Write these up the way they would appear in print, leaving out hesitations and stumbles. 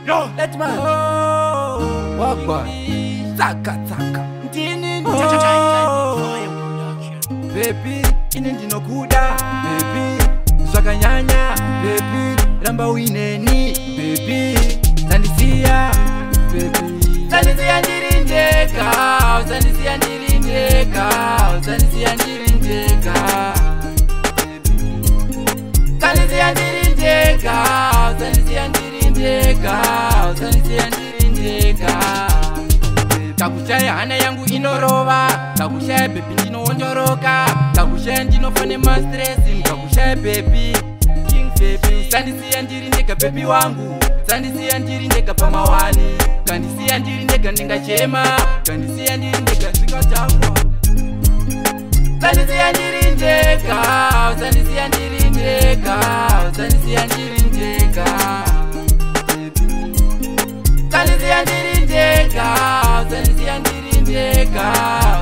Yo, let my Wagba Taka Baby, ine ndinokuda Baby, zvakanyanya Baby, ramba uineni Baby, tandisiya Baby, tandisiya ndiri ndega Tandisiya ndiri ndega Tandisiya ndiri ndega Tandisiya ndiri ndega Tandisiya ndiri ndega Tandisiya ndiri ndega Takushaya hana yangu inorova Takushaya baby ndinoonjoroka Takushaya ndinofane mastresi Takushaya baby King baby Tandisiya ndiri ndega baby wangu Tandisiya ndiri ndega pamawani Tandisiya ndiri ndega ndingachema Tandisiya ndiri ndega ndingatakwa Tandisiya ndiri ndega Tandisiya ndiri ndega Tandisiya ndiri ndega Tandisiya ndiri ndega Tandisiya ndiri ndega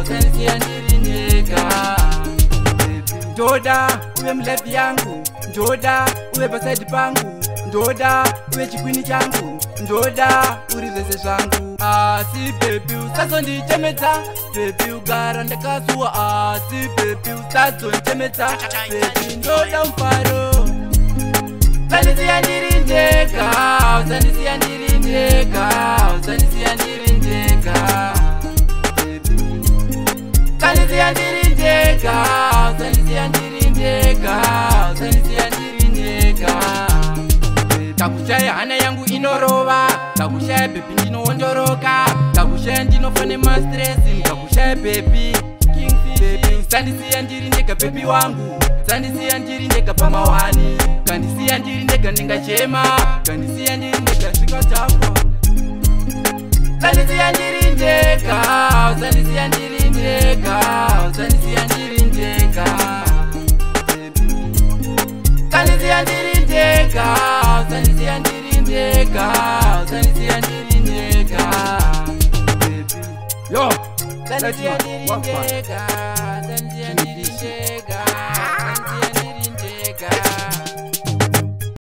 Tandisiya ndiri ndega Ndoda uwe mlevi yangu Ndoda uwe paside pangu Ndoda uwe chikwini changu Ndoda uri zvese zvangu Asi baby usazondichemedza Baby ugara ndakasuwa Asi baby usazondichemedza Baby ndoda mufaro Tandisiya ndiri ndega Tandisiya ndiri ndega Tandisiya ndiri ndega Tandisiya ndiri ndega Tandisiya ndiri ndega Tandisiya ndiri ndega Takushaya hana yangu inorova Takushaya baby ndinoonjoroka Takushaya ndinofane mastresi Takushaya baby King baby Tandisiya ndiri ndega baby wangu Tandisiya ndiri ndega pamawani Tandisiya ndiri ndega ndingachema Tandisiya ndiri ndega ndingatakwa Tandisiya ndiri ndega Tandisiya ndiri ndega Tandisiya ndiri ndega Tandisiya ndiri ndega Tandisiya ndiri ndega Tandisiya ndiri ndega Yo, Tandisiya ndiri ndega Tandisiya ndiri ndega